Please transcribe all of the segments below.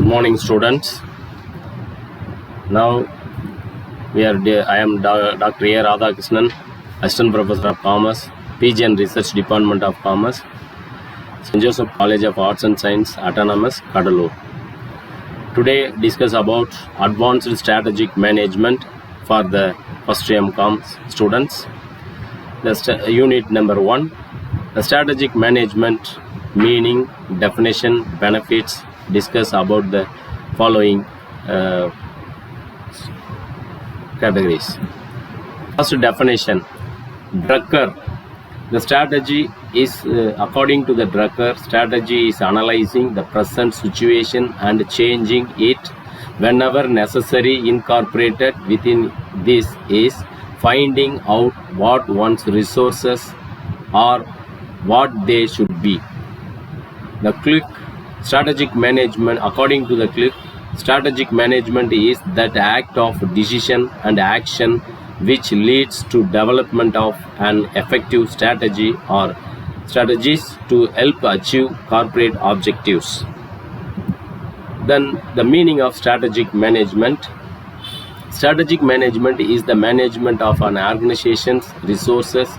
Good morning, students. Now I am Dr. A. Radhakrishnan, Assistant Professor of Commerce, PG and Research Department of Commerce, St.Joseph College of Arts and Science, Autonomous, Cuddalore. Today discuss about advanced strategic management for the first year MCOM students. The unit number 1, the strategic management meaning, definition, benefits. Discuss about the following categories. First, definition. Drucker. The strategy is, according to the Drucker, strategy is analyzing the present situation and changing it whenever necessary. Incorporated within this is finding out what one's resources are, what they should be. The click. Strategic management, according to the click, strategic management is that act of decision and action which leads to development of an effective strategy or strategies to help achieve corporate objectives. Then the meaning of strategic management. Strategic management is the management of an organization's resources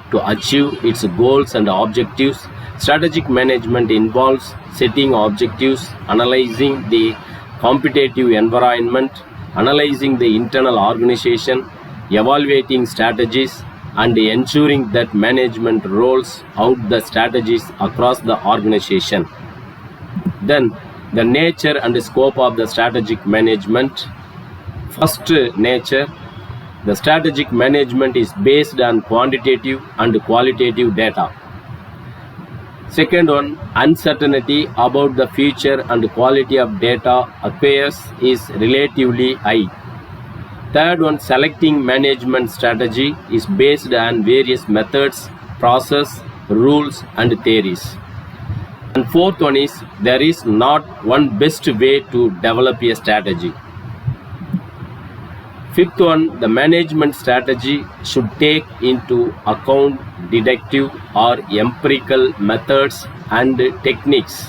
to achieve its goals and objectives. Strategic management involves setting objectives, analyzing the competitive environment, analyzing the internal organization, evaluating strategies, and ensuring that management rolls out the strategies across the organization. Then, the nature and scope of the strategic management. First, nature. The strategic management is based on quantitative and qualitative data. Second one, uncertainty about the future and quality of data acquires is relatively high. Third one, selecting management strategy is based on various methods, process, rules and theories. And fourth one is, there is not one best way to develop a strategy. Fifth one, the management strategy should take into account deductive or empirical methods and techniques.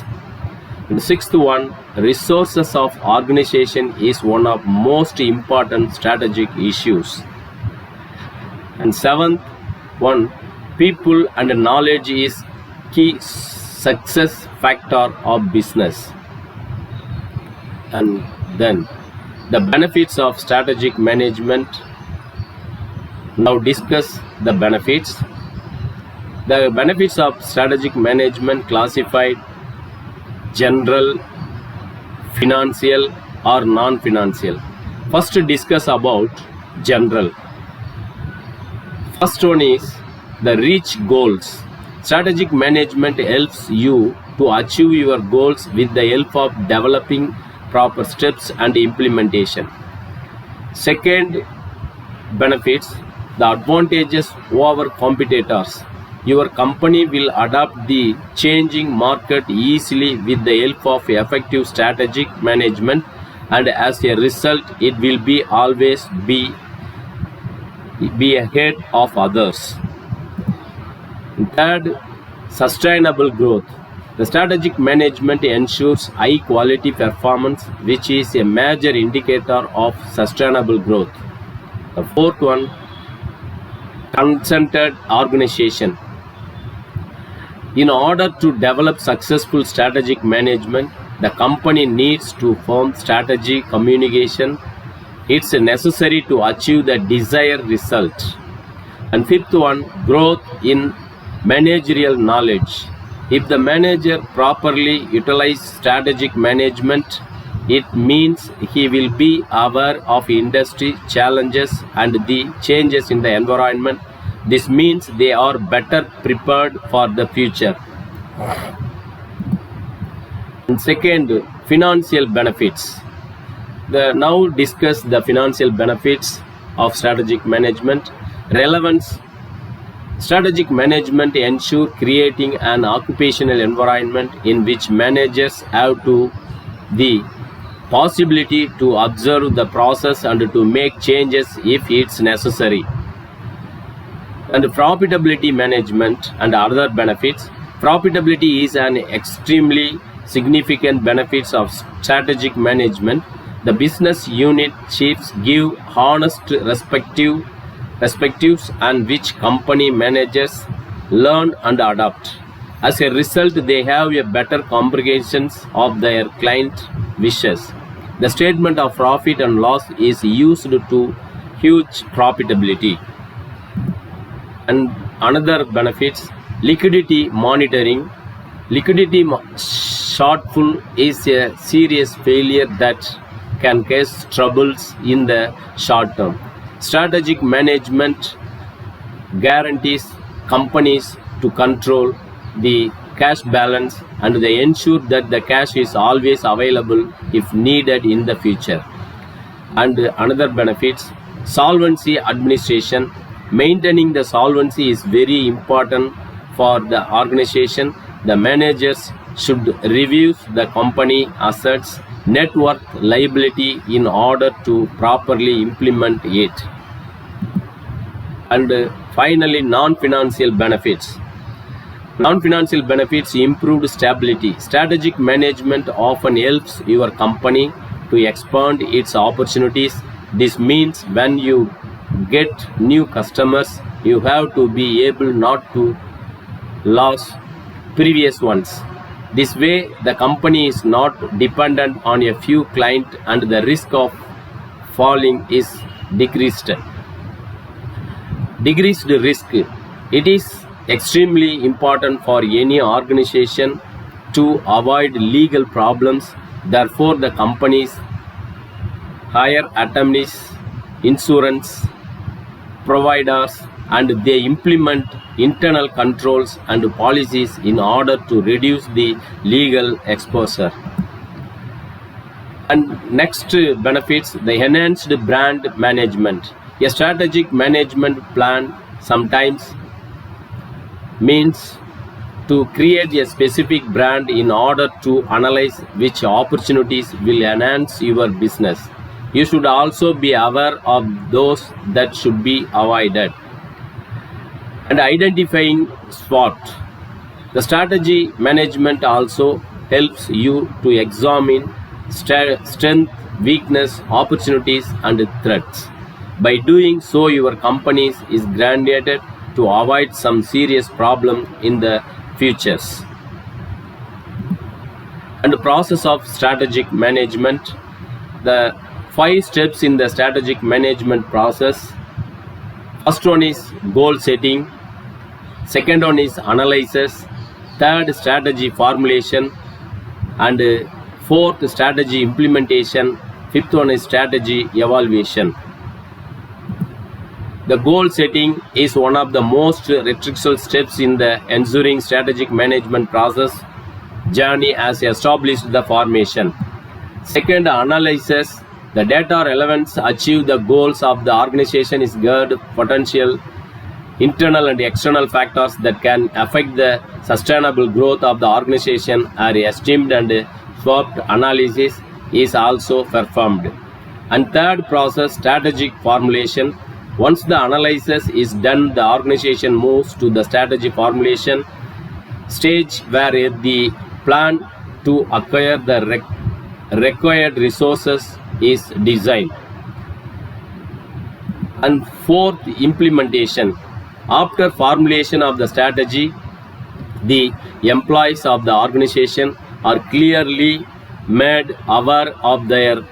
And sixth one, resources of organization is one of most important strategic issues. And seventh one, people and knowledge is key success factor of business. And then the benefits of strategic management. Now discuss the benefits. The benefits of strategic management classified: general, financial or non-financial. First discuss about general. First one is the reach goals. Strategic management helps you to achieve your goals with the help of developing proper steps and implementation. Second, benefits, the advantages over competitors. Your company will adapt the changing market easily with the help of effective strategic management, and as a result it will be always be ahead of others. Third, sustainable growth. The strategic management ensures high quality performance, which is a major indicator of sustainable growth. The fourth one, concentrated organization. In order to develop successful strategic management, the company needs to form strategy communication. It's necessary to achieve the desired result. And fifth one, growth in managerial knowledge. If the manager properly utilizes strategic management, it means he will be aware of industry challenges and the changes in the environment. This means they are better prepared for the future. And second, financial benefits. Now discuss the financial benefits of strategic management. Relevance. Strategic management ensures creating an occupational environment in which managers have the possibility to observe the process and to make changes if it's necessary. And profitability management and other benefits. Profitability is an extremely significant benefits of strategic management. The business unit chiefs give honest perspectives and which company managers learn and adapt. As a result, they have a better comprehension of their client wishes. The statement of profit and loss is used to huge profitability. And another benefits, liquidity monitoring. Liquidity shortfall is a serious failure that can cause troubles in the short term. Strategic management guarantees companies to control the cash balance and they ensure that the cash is always available if needed in the future. And another benefits, solvency administration. Maintaining the solvency is very important for the organization. The managers should review the company assets, net worth, liability in order to properly implement it. And finally, non-financial benefits. Non-financial benefits, improved stability. Strategic management often helps your company to expand its opportunities. This means when you get new customers, you have to be able not to lose previous ones. This way, the company is not dependent on a few clients and the risk of falling is decreased. Decreased risk. It is extremely important for any organization to avoid legal problems. Therefore, the companies hire attorneys, insurance providers, and they implement internal controls and policies in order to reduce the legal exposure. And next benefits, the enhanced brand management. A strategic management plan sometimes means to create a specific brand in order to analyze which opportunities will enhance your business. You should also be aware of those that should be avoided. And identifying SWOT. The strategy management also helps you to examine strength, weakness, opportunities, and threats. By doing so, your company is guaranteed to avoid some serious problem in the futures. And the process of strategic management. The 5 steps in the strategic management process. First one is goal setting. Second one is analysis. Third, strategy formulation. And fourth, strategy implementation. Fifth one is strategy evaluation. The goal setting is one of the most critical steps in the ensuing strategic management process journey as established the formation. Second, analysis. The data relevant to achieve the goals of the organization is good potential internal and external factors that can affect the sustainable growth of the organization are esteemed and swapped analysis is also performed. And third process, strategic formulation. Once the analysis is done, the organization moves to the strategy formulation stage where the plan to acquire the required resources is designed. And fourth, implementation. After formulation of the strategy, the employees of the organization are clearly made aware of their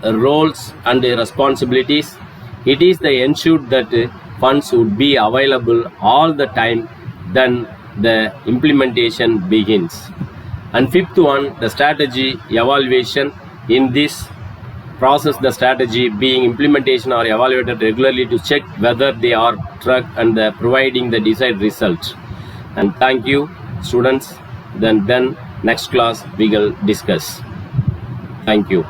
roles and responsibilities. It is ensured that funds would be available all the time, then the implementation begins. And fifth one, the strategy evaluation. In this process, the strategy being implementation are evaluated regularly to check whether they are tracked and providing the desired result. And thank you, students. Then next class we will discuss. Thank you.